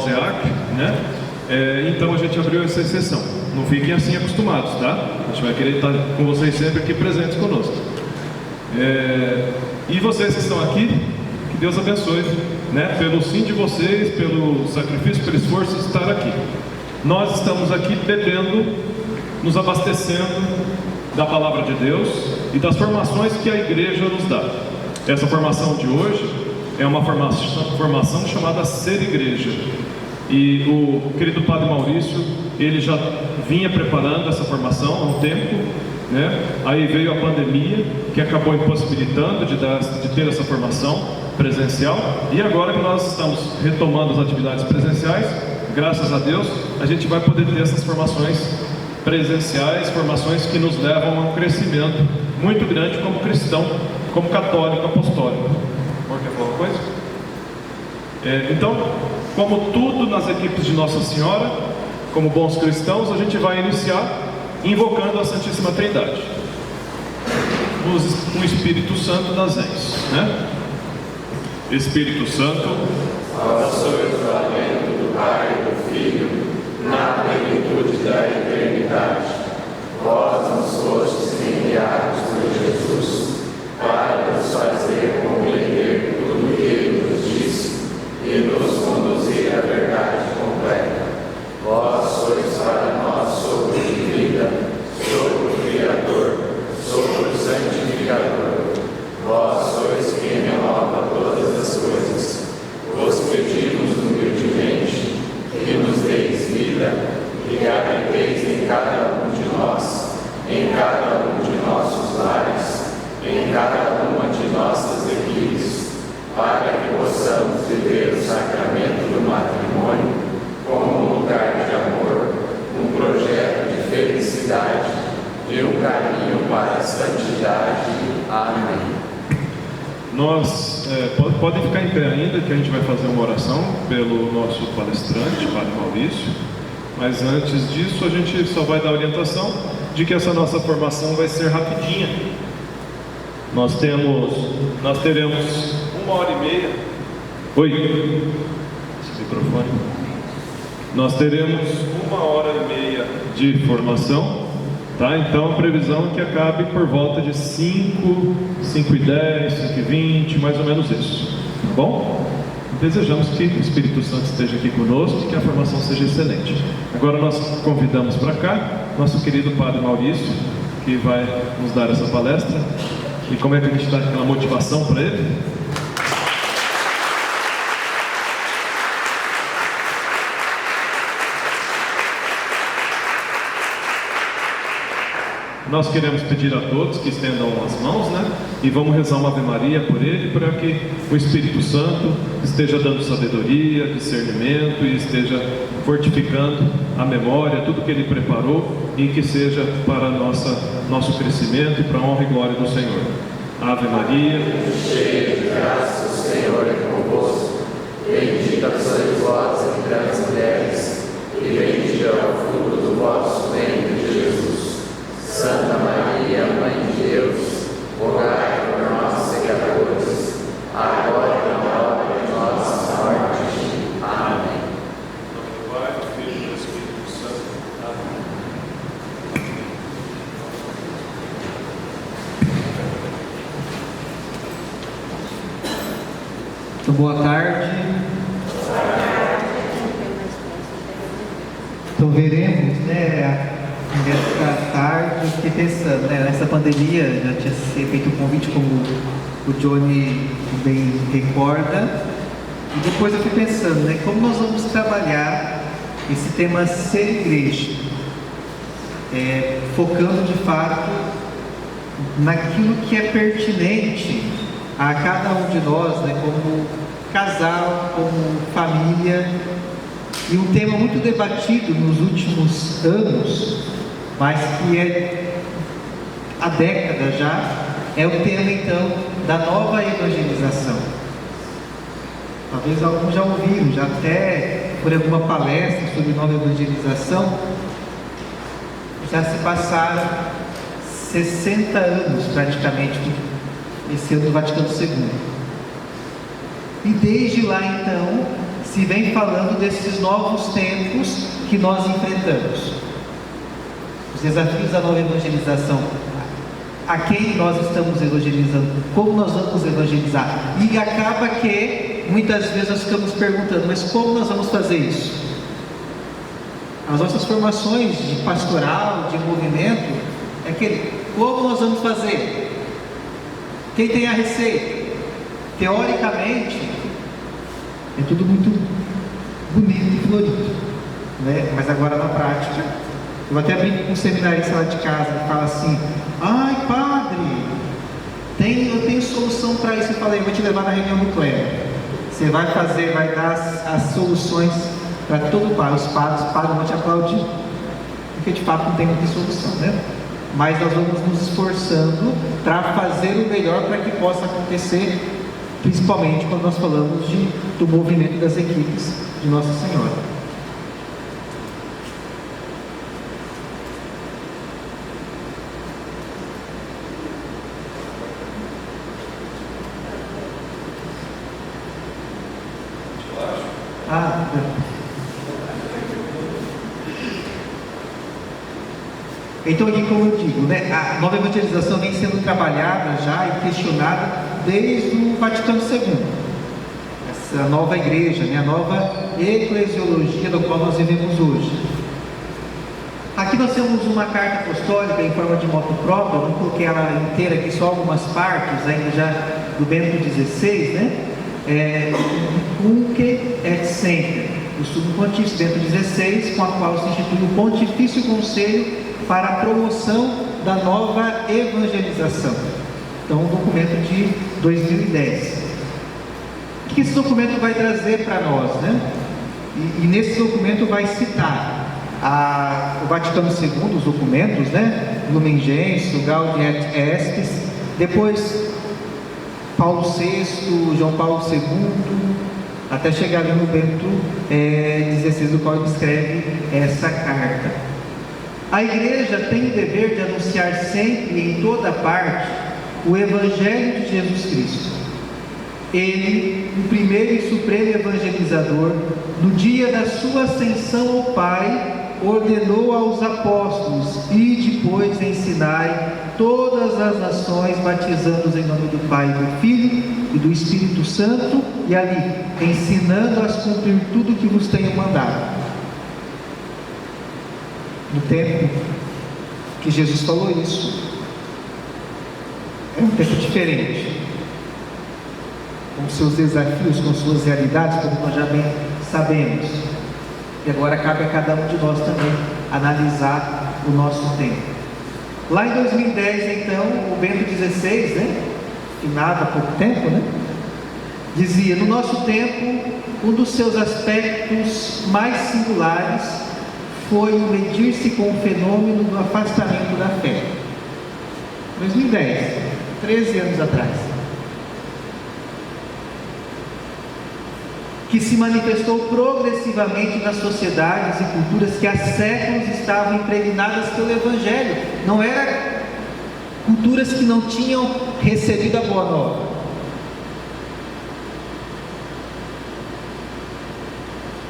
SEAC, né? Então a gente abriu essa exceção. Não fiquem assim acostumados, tá? A gente vai querer estar com vocês sempre aqui presentes conosco. E vocês que estão aqui, que Deus abençoe, né? Pelo sim de vocês, pelo sacrifício, pelo esforço de estar aqui. Nós estamos aqui bebendo, nos abastecendo da palavra de Deus e das formações que a igreja nos dá. Essa formação de hoje é uma formação chamada Ser Igreja. E o querido Padre Maurício, ele já vinha preparando essa formação há um tempo, né? Aí veio a pandemia, que acabou impossibilitando de ter essa formação presencial. E agora que nós estamos retomando as atividades presenciais, graças a Deus, a gente vai poder ter essas formações presenciais, formações que nos levam a um crescimento muito grande como cristão, como católico apostólico. Quer falar uma coisa? Então, como tudo nas equipes de Nossa Senhora, como bons cristãos, a gente vai iniciar invocando a Santíssima Trindade, o Espírito Santo das Eis, né? Espírito Santo, vós sois o alento do Pai e do Filho, na plenitude da eternidade. Vós nos fostes enviados por Jesus para nos fazer compreender tudo o que Ele nos disse e nos conduzir à verdade completa. Vós sois para nós sopro de vida, sopro criador, sopro santificador. Vós sois quem renova todas as coisas. Vos pedimos humildemente que nos deis vida e que habiteis em cada um de nós, em cada um de nossos lares, em cada uma de nossas equipes, para que possamos viver o sacramento do matrimônio como um lugar de amor, um projeto de felicidade e um caminho para a santidade. Amém. Nós podem ficar em pé ainda, que a gente vai fazer uma oração pelo nosso palestrante, Padre Maurício. Mas antes disso, a gente só vai dar a orientação de que essa nossa formação vai ser rapidinha. Nós teremos 1h30. Oi? Esse microfone. Nós teremos 1h30 de formação, tá? Então a previsão é que acabe por volta de 5h10, 5h20, mais ou menos isso. Tá bom? Desejamos que o Espírito Santo esteja aqui conosco e que a formação seja excelente. Agora nós convidamos para cá nosso querido Padre Maurício, que vai nos dar essa palestra. E como é que a gente dá aquela motivação para ele? Nós queremos pedir a todos que estendam as mãos, né? E vamos rezar uma Ave Maria por ele, para que o Espírito Santo esteja dando sabedoria, discernimento e esteja fortificando a memória, tudo que ele preparou, e que seja para nosso crescimento e para a honra e glória do Senhor. Ave Maria, cheia de graça, o Senhor é convosco. Bendita sois vós entre as mulheres, e bendito é o fruto do vosso ventre, Jesus. Santa Maria, Mãe de Deus, rogai por nós, pecadores, agora e na hora de nossa morte. Amém. do Pai, do Filho e do Espírito Santo. Amém. Então, boa tarde. Então veremos, né, nesta tarde, fiquei pensando, né, nessa pandemia, já tinha sido feito um convite, como o Johnny bem recorda, e depois eu fui pensando, né, como nós vamos trabalhar esse tema Ser Igreja, focando de fato naquilo que é pertinente a cada um de nós, né, como casal, como família. E um tema muito debatido nos últimos anos, mas que é há décadas já, é o tema então da nova evangelização. Talvez alguns já ouviram, já até por alguma palestra sobre nova evangelização. Já se passaram 60 anos praticamente, esse ano do Vaticano II. E desde lá então se se vem falando desses novos tempos que nós enfrentamos. Os desafios da nova evangelização. A quem nós estamos evangelizando? Como nós vamos evangelizar? E acaba que muitas vezes nós ficamos perguntando, mas como nós vamos fazer isso? As nossas formações de pastoral, de movimento, é aquele, como nós vamos fazer? Quem tem a receita? Teoricamente, é tudo muito bonito e florido, né? Mas agora na prática, eu até brinco com um seminarista lá de casa que fala assim: ai padre, eu tenho solução para isso. Eu falei: eu vou te levar na reunião do clero, você vai dar as soluções para todo o padre. Os padres vão te aplaudir, porque de fato não tem muita solução, né? Mas nós vamos nos esforçando para fazer o melhor para que possa acontecer, principalmente quando nós falamos do movimento das equipes de Nossa Senhora. Então, aqui, como eu digo, né, a nova evangelização vem sendo trabalhada já e questionada desde o Vaticano II. Essa nova igreja, né, a nova eclesiologia do qual nós vivemos hoje. Aqui nós temos uma carta apostólica em forma de moto própria, não coloquei ela inteira aqui, só algumas partes, ainda já do Bento XVI, né? Nunc et semper, o Sumo Pontífice Bento XVI, com a qual se institui o Pontifício Conselho para a promoção da nova evangelização. Então, um documento de 2010. O que esse documento vai trazer para nós, né? E nesse documento vai citar o Vaticano II, os documentos, né? Lumen Gentium, Gaudium et Spes, depois Paulo VI, João Paulo II, até chegar ali no Bento XVI, do qual ele escreve essa carta. A igreja tem o dever de anunciar sempre e em toda parte o Evangelho de Jesus Cristo. Ele, o primeiro e supremo evangelizador, no dia da sua ascensão ao Pai, ordenou aos apóstolos: ide, pois, ensinai todas as nações, batizando-os em nome do Pai, do Filho e do Espírito Santo, e ali, ensinando-as a cumprir tudo o que vos tenho mandado. No tempo que Jesus falou isso, é um tempo diferente, com seus desafios, com suas realidades, como nós já bem sabemos. E agora cabe a cada um de nós também analisar o nosso tempo. Lá em 2010, então, o Bento XVI, né, finado há pouco tempo, né, dizia: no nosso tempo, um dos seus aspectos mais singulares foi o medir-se com o fenômeno do afastamento da fé. 2010, 13 anos atrás. Que se manifestou progressivamente nas sociedades e culturas que há séculos estavam impregnadas pelo Evangelho. Não eram culturas que não tinham recebido a boa nova.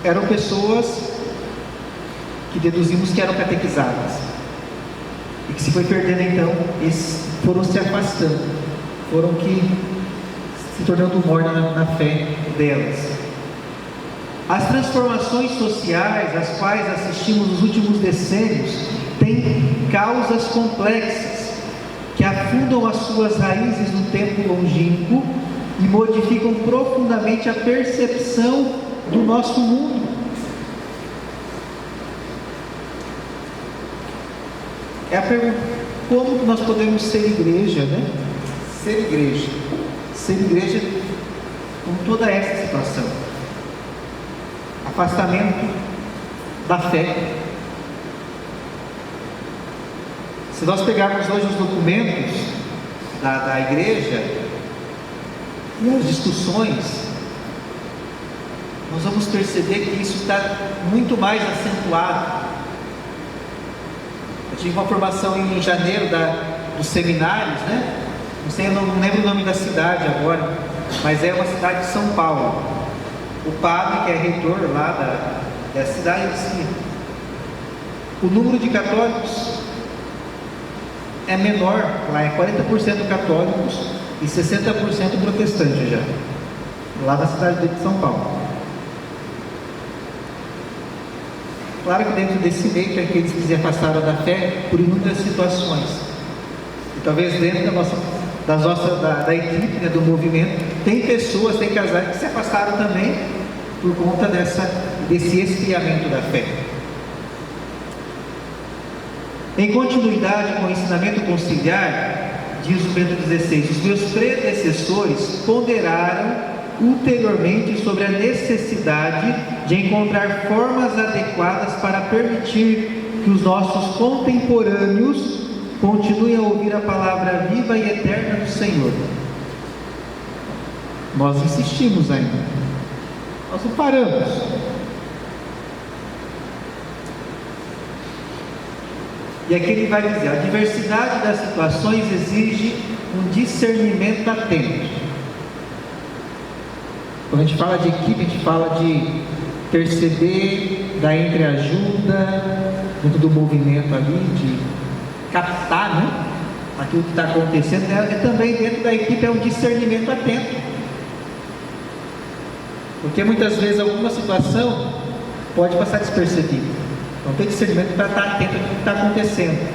Eram pessoas que deduzimos que eram catequizadas, e que se foi perdendo, então, eles foram se afastando, foram que se tornando morna na fé delas. As transformações sociais às quais assistimos nos últimos decênios têm causas complexas que afundam as suas raízes no tempo longínquo e modificam profundamente a percepção do nosso mundo. É a pergunta: como nós podemos ser igreja, né? Ser igreja com toda essa situação. Afastamento da fé. Se nós pegarmos hoje os documentos da igreja e as discussões, nós vamos perceber que isso está muito mais acentuado. Eu tive uma formação em janeiro dos seminários, né? Não sei, eu não lembro o nome da cidade agora, mas é uma cidade de São Paulo. o padre, que é reitor lá da cidade, disse: o número de católicos é menor, lá é 40% católicos e 60% protestantes já, lá na cidade de São Paulo. Claro que dentro desse meio tem aqueles que se afastaram da fé por inúmeras situações. E talvez dentro da equipe, né, do movimento, tem pessoas, tem casais que se afastaram também por conta desse esfriamento da fé. Em continuidade com o ensinamento conciliar, diz o Bento XVI, os meus predecessores ponderaram ulteriormente sobre a necessidade de encontrar formas adequadas para permitir que os nossos contemporâneos continuem a ouvir a palavra viva e eterna do Senhor. Nós insistimos ainda, nós não paramos. E aqui ele vai dizer: a diversidade das situações exige um discernimento atento. Quando a gente fala de equipe, a gente fala de perceber, da entreajuda, dentro do movimento ali, de captar, né, aquilo que está acontecendo. É também dentro da equipe é um discernimento atento. Porque muitas vezes alguma situação pode passar despercebida. Então tem discernimento para estar atento ao que está acontecendo.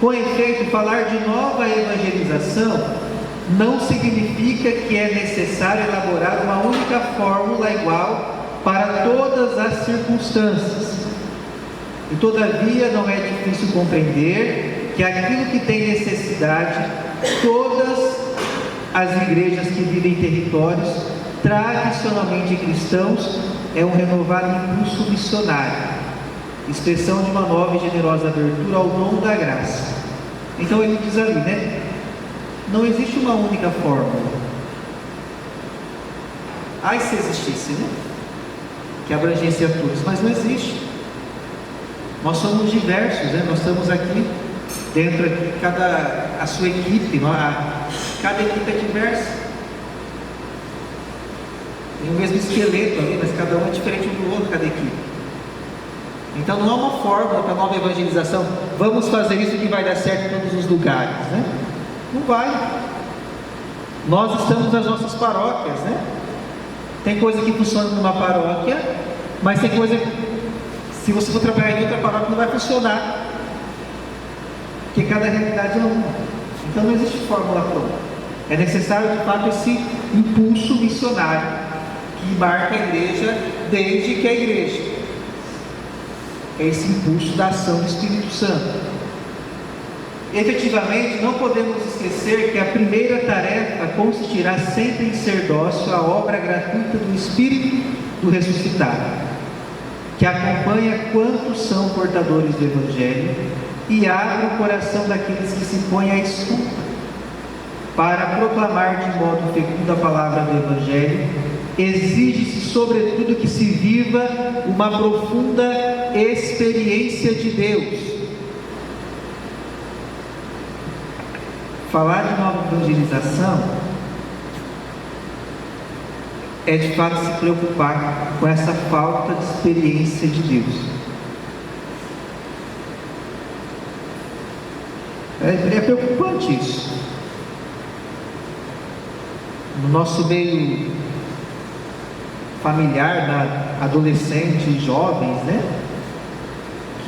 Com efeito, falar de nova evangelização não significa que é necessário elaborar uma única fórmula igual para todas as circunstâncias. E todavia não é difícil compreender que aquilo que tem necessidade, todas as igrejas que vivem em territórios tradicionalmente cristãos, é um renovado impulso missionário, expressão de uma nova e generosa abertura ao dom da graça. Então ele diz ali, né? Não existe uma única fórmula. Ai, se existisse, né? Que abrangesse a todos, mas não existe. Nós somos diversos, né? Nós estamos aqui dentro aqui, a sua equipe, cada equipe é diversa. Tem o mesmo esqueleto ali, mas cada um é diferente um do outro, cada equipe. Então não há uma fórmula para a nova evangelização. Vamos fazer isso que vai dar certo em todos os lugares, né? Não vai. Nós estamos nas nossas paróquias, né? Tem coisa que funciona numa paróquia, mas tem coisa que, se você for trabalhar em outra paróquia, não vai funcionar, porque cada realidade é uma. Então não existe fórmula pronta. É necessário de fato esse impulso missionário que marca a igreja desde que é a igreja. É esse impulso da ação do Espírito Santo. Efetivamente, não podemos esquecer que a primeira tarefa consistirá sempre em ser dócil à obra gratuita do Espírito do ressuscitado, que acompanha quantos são portadores do Evangelho e abre o coração daqueles que se põem à escuta, para proclamar de modo fecundo a palavra do Evangelho. Exige-se, sobretudo, que se viva uma profunda experiência de Deus. Falar de nova evangelização é de fato se preocupar com essa falta de experiência de Deus. É preocupante isso. No nosso meio familiar, adolescentes, jovens, né,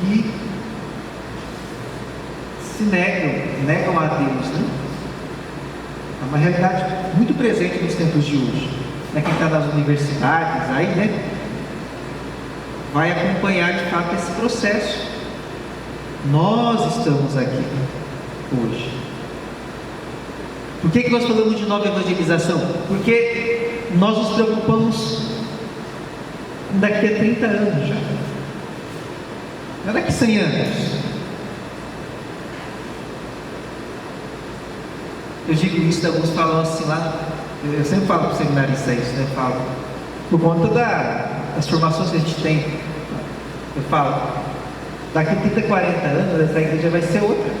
que se negam a Deus, né? É uma realidade muito presente nos tempos de hoje. Quem está nas universidades aí, né, vai acompanhar de fato esse processo. Nós estamos aqui hoje. Por que nós falamos de nova evangelização? Porque nós nos preocupamos daqui a 30 anos já. Não é daqui a 100 anos. Eu digo isso, alguns falam assim lá, eu sempre falo para o seminarista isso, né? Eu falo, por conta das formações que a gente tem, eu falo, daqui a 30, 40 anos, essa igreja vai ser outra.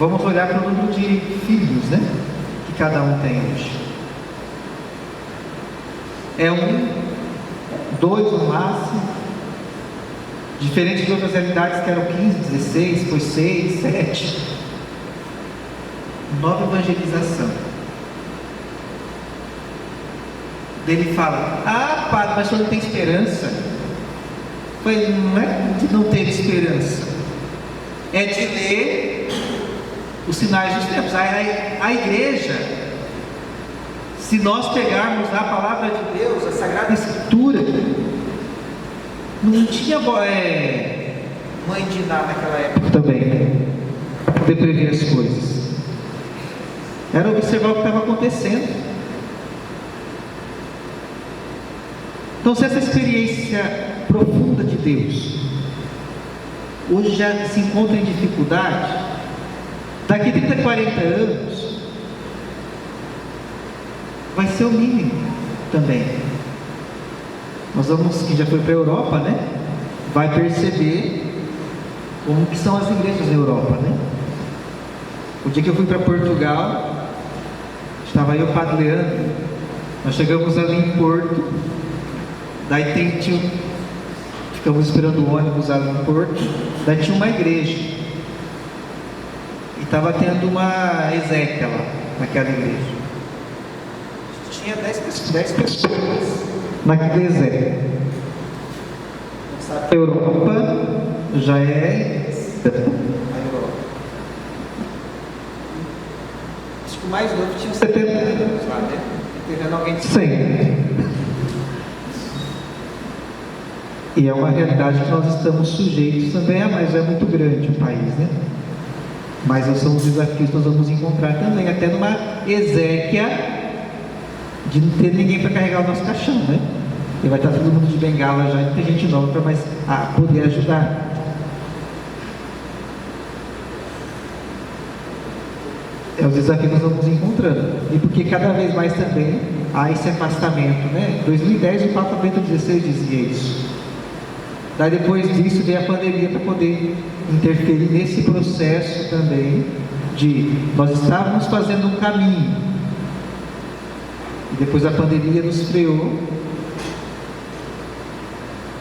vamos olhar para o número de filhos, né? Que cada um tem hoje. É 1, 2 no máximo. Diferente de outras realidades que eram 15, 16, depois 6, 7. Nova evangelização. Ele fala: ah, padre, mas o senhor não tem esperança. Mas não é de não ter esperança, é de ler os sinais dos tempos. A igreja, se nós pegarmos a palavra de Deus, a Sagrada Escritura, não tinha mãe de nada naquela época também, né? Para poder prever as coisas. Era observar o que estava acontecendo. Então, se essa experiência profunda de Deus hoje já se encontra em dificuldade, daqui 30, 40 anos vai ser o mínimo também. Nós vamos, quem já foi para a Europa, né, vai perceber como que são as igrejas na Europa, né? O dia que eu fui para Portugal, estava aí o Padre Leandro, nós chegamos ali em Porto, daí ficamos esperando o ônibus ali em Porto, daí tinha uma igreja, e estava tendo uma exéquia lá, naquela igreja. Tinha 10 pessoas naquela exéquia. A Europa já é a Europa. Acho que o mais novo tinha 70 anos lá, né? Entendendo alguém de 100. E é uma realidade que nós estamos sujeitos também, mas é muito grande o país, né? Mas são os desafios que nós vamos encontrar também, até numa exéquia de não ter ninguém para carregar o nosso caixão, né? E vai estar todo mundo de bengala já, e tem gente nova para poder ajudar. É os desafios que nós vamos encontrando. E porque cada vez mais também há esse afastamento, né? Em 2010 o Papa Bento XVI dizia isso. Daí depois disso veio a pandemia para poder interferir nesse processo também de nós estávamos fazendo um caminho e depois a pandemia nos freou,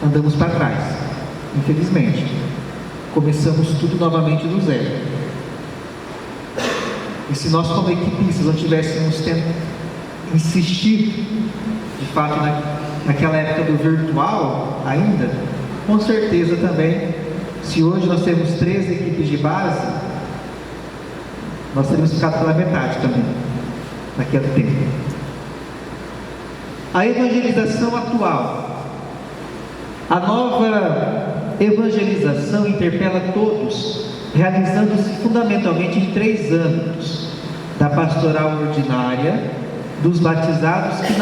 andamos para trás, infelizmente, começamos tudo novamente do zero. E se nós como equipistas não tivéssemos insistido de fato naquela época do virtual ainda, com certeza também, se hoje nós temos 13 equipes de base, nós teríamos ficado pela metade também, naquele tempo. A evangelização atual. A nova evangelização interpela todos, realizando-se fundamentalmente em 3 âmbitos: da pastoral ordinária, dos batizados que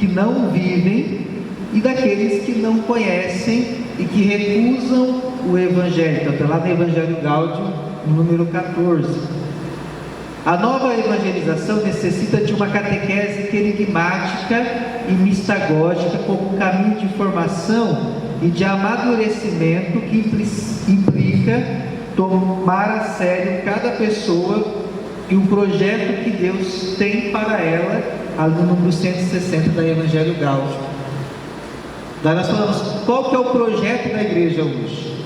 não vivem e daqueles que não conhecem e que recusam o Evangelho. Então está lá no Evangelho Gáudio, no número 14. A nova evangelização necessita de uma catequese querigmática e mistagógica como caminho de formação e de amadurecimento que implica tomar a sério cada pessoa e o projeto que Deus tem para ela, ali no número 160 da Evangelho Gáudio. Daí nós falamos, qual que é o projeto da igreja hoje?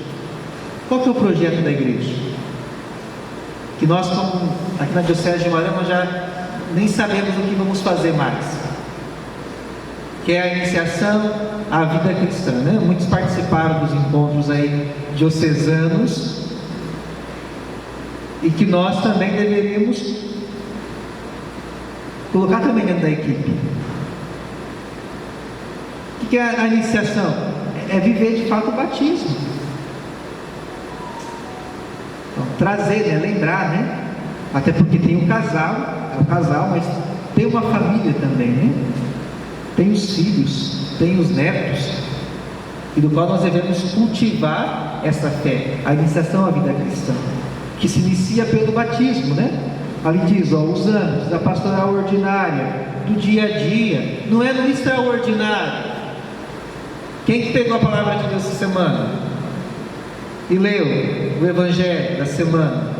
Qual que é o projeto da igreja? Que nós, como aqui na Diocese de Moarama, já nem sabemos o que vamos fazer mais. Que é a iniciação à vida cristã, né? Muitos participaram dos encontros aí diocesanos e que nós também deveríamos colocar também dentro da equipe. O que é a iniciação? É viver de fato o batismo. Então, trazer, né? Lembrar, né? Até porque tem um casal, é um casal, mas tem uma família também, né? Tem os filhos, tem os netos, e do qual nós devemos cultivar essa fé, a iniciação à vida cristã, que se inicia pelo batismo, né? Ali diz, os anos da pastoral ordinária, do dia a dia, não é no extraordinário. Quem que pegou a palavra de Deus essa semana? E leu o Evangelho da semana?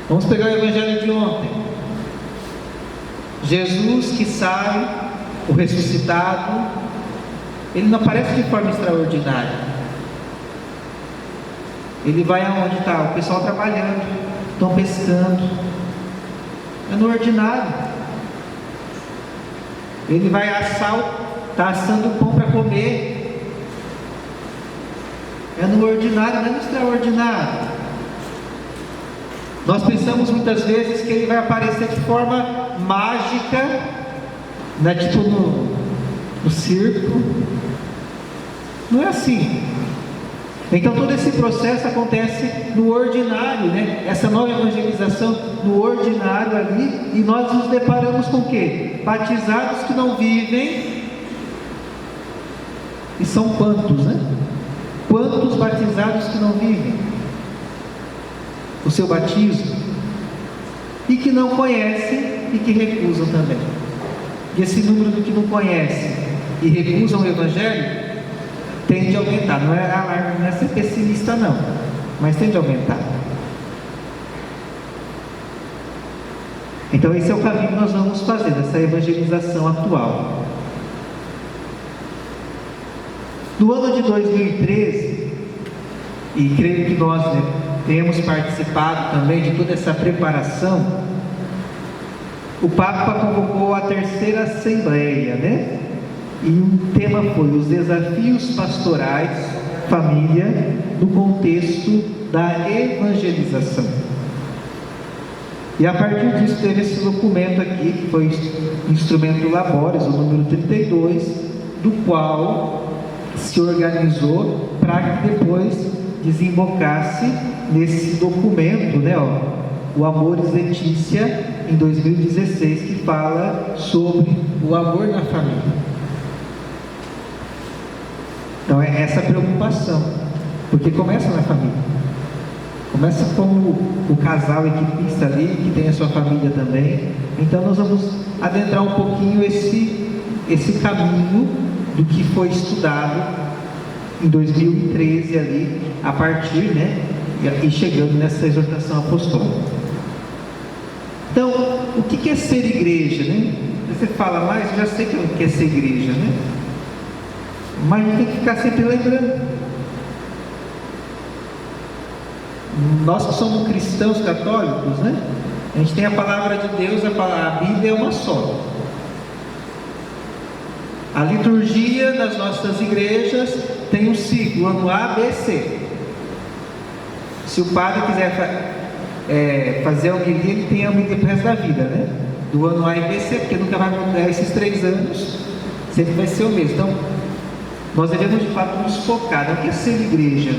Vamos pegar o evangelho de ontem. Jesus que sai, o ressuscitado, ele não aparece de forma extraordinária. Ele vai aonde está? O pessoal trabalhando, estão pescando. É no ordinário. Ele vai assar, está assando pão para comer. É no ordinário, não é no extraordinário. Nós pensamos muitas vezes que ele vai aparecer de forma mágica, né? Tipo no circo. Não é assim. Então todo esse processo acontece no ordinário, né? Essa nova evangelização no ordinário ali, e nós nos deparamos com o quê? Batizados que não vivem, e são quantos, né? Quantos batizados que não vivem o seu batismo, e que não conhecem e que recusam também. E esse número do que não conhecem e recusam o Evangelho tende a aumentar. Não é ser pessimista não, mas tende a aumentar. Então esse é o caminho que nós vamos fazer, dessa evangelização atual. No ano de 2013, e creio que nós temos participado também de toda essa preparação, o Papa convocou a terceira Assembleia, né? E o tema foi os desafios pastorais, família, no contexto da evangelização. E a partir disso teve esse documento aqui, que foi Instrumento Labores, o número 32, do qual se organizou para que depois desembocasse nesse documento, né, o Amoris Laetitia, em 2016, que fala sobre o amor na família. Então é essa preocupação, porque começa na família, começa com o casal equipista ali, que tem a sua família também. Então nós vamos adentrar um pouquinho esse caminho do que foi estudado em 2013 ali, a partir, né, e chegando nessa exortação apostólica. Então, o que é ser igreja, né? Você fala, mas eu já sei o que é ser igreja, né? Mas a gente tem que ficar sempre lembrando. Nós que somos cristãos católicos, né? A gente tem a palavra de Deus, a Bíblia é uma só. A liturgia das nossas igrejas tem um ciclo, ano A, B, C. Se o padre quiser fazer a homilia, ele tem a homilia para o resto da vida, né? Do ano A e B, C, porque nunca vai mudar esses 3 anos, sempre vai ser o mesmo. Então, nós devemos de fato nos focar. O que é ser igreja?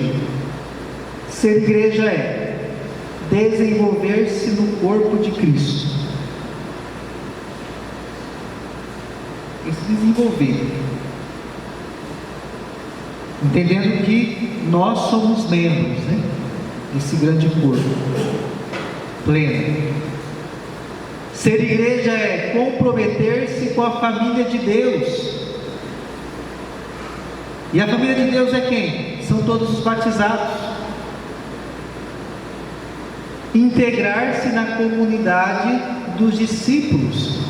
Ser igreja é desenvolver-se no corpo de Cristo. Se desenvolver, entendendo que nós somos membros, né, desse grande corpo pleno. Ser igreja é comprometer-se com a família de Deus. E a família de Deus é quem? São todos os batizados. Integrar-se na comunidade dos discípulos.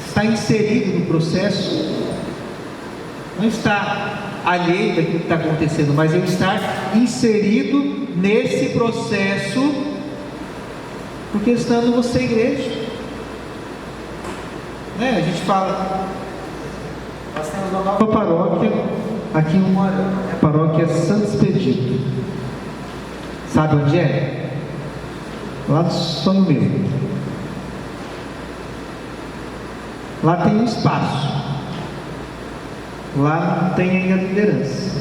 Está inserido no processo, não está alheio daquilo que está acontecendo, mas eu estar inserido nesse processo, porque estando você igreja, né? A gente fala, nós temos uma nova paróquia aqui em Umuarama, a paróquia Santo Expedito. Sabe onde é? Lá do Sonho Meu. Lá tem um espaço, lá não tem ainda liderança,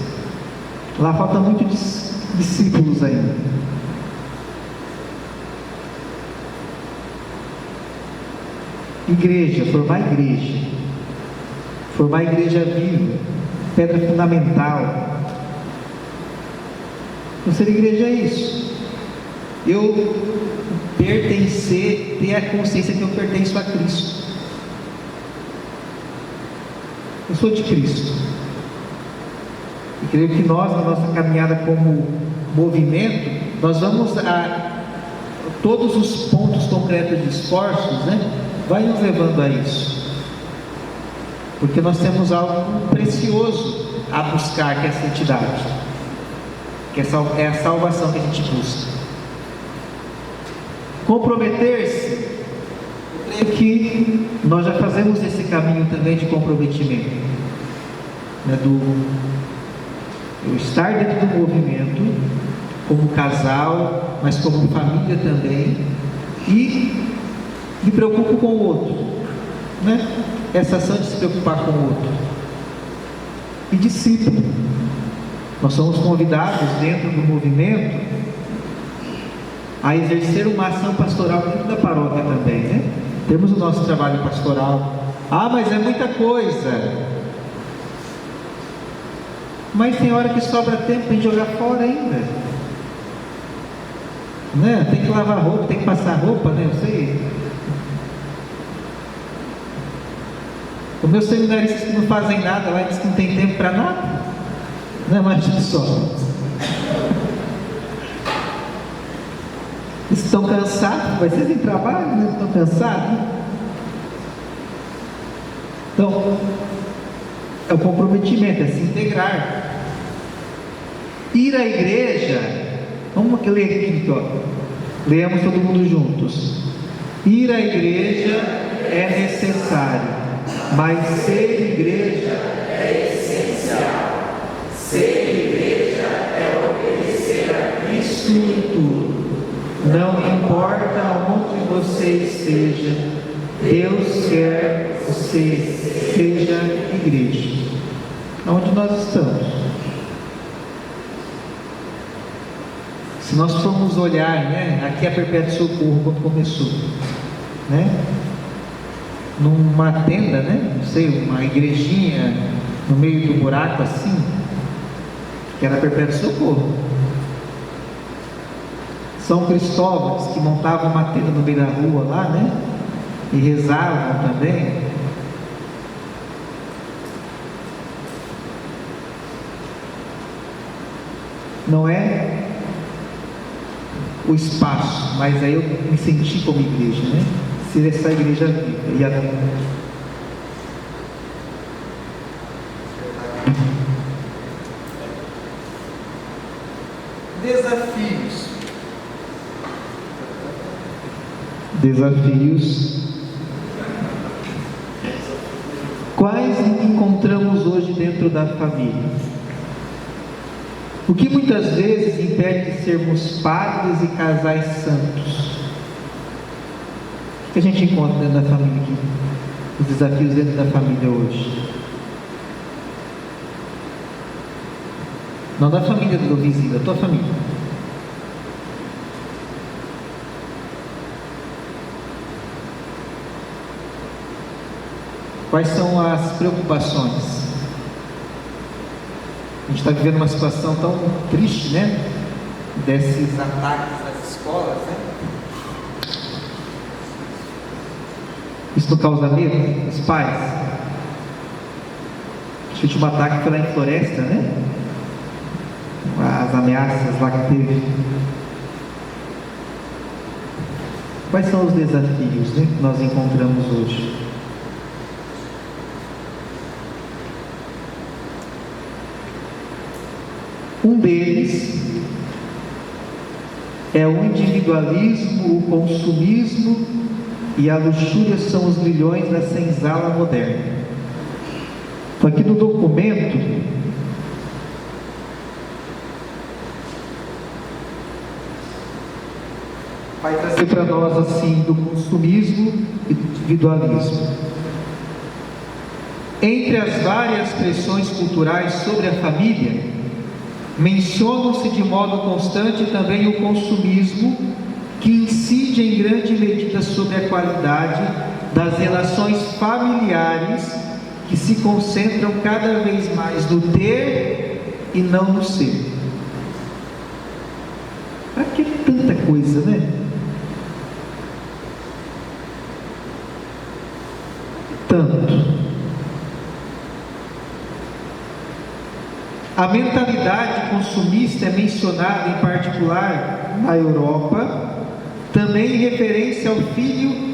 lá falta muitos discípulos ainda. Igreja, formar igreja viva, pedra fundamental. Então, ser igreja é isso. Eu pertencer, ter a consciência que eu pertenço a Cristo. Eu sou de Cristo. E creio que nós, na nossa caminhada como movimento, nós vamos todos os pontos concretos de esforços, né, vai nos levando a isso. Porque nós temos algo precioso a buscar, que é a santidade, que é a salvação que a gente busca. Comprometer-se, eu creio que nós já fazemos esse caminho também de comprometimento, né, eu estar dentro do movimento, como casal, mas como família também, e me preocupo com o outro, né? Essa ação de se preocupar com o outro. E discípulo, nós somos convidados dentro do movimento a exercer uma ação pastoral dentro da paróquia também, né? Temos o nosso trabalho pastoral. Ah, mas é muita coisa. Mas tem hora que sobra tempo para jogar fora ainda, né? Tem que lavar roupa, tem que passar roupa, né? Eu sei. Os meus seminaristas que não fazem nada lá, dizem que não tem tempo para nada. Não é mais só. Estão cansados, mas vocês em trabalho, né? Estão cansados. Então, é o comprometimento, é se integrar. Ir à igreja, vamos ler aqui, ó. Leamos todo mundo juntos. Ir à igreja é necessário, mas ser igreja é essencial. Ser igreja é obedecer a Cristo em tudo. Não importa onde você esteja, Deus quer que você seja igreja. Onde nós estamos. Se nós formos olhar, né, aqui é a Perpétuo Socorro quando começou, né, numa tenda, né, não sei, uma igrejinha no meio do buraco assim, que era a Perpétuo Socorro. São Cristóvão, que montavam uma tenda no meio da rua lá, né, e rezavam também. Não é o espaço, mas aí eu me senti como igreja, né? Ser essa igreja viva. E a... Desafios. Quais encontramos hoje dentro da família? O que muitas vezes impede de sermos padres e casais santos? O que a gente encontra dentro da família aqui? Os desafios dentro da família hoje? Não da família do vizinho, da tua família. Quais são as preocupações? A gente está vivendo uma situação tão triste, né? Desses ataques às escolas, né? Isso não causa medo? Os pais? Acho que o último ataque foi lá em Floresta, né? As ameaças lá que teve. Quais são os desafios, né, que nós encontramos hoje? Um deles é o individualismo, o consumismo e a luxúria são os grilhões da senzala moderna. Então, aqui no documento vai trazer para nós assim do consumismo e do individualismo. Entre as várias pressões culturais sobre a família, mencionam-se de modo constante também o consumismo, que incide em grande medida sobre a qualidade das relações familiares, que se concentram cada vez mais no ter e não no ser. Para que tanta coisa, né? Tanto. A mentalidade consumista é mencionada em particular na Europa também em referência ao Filho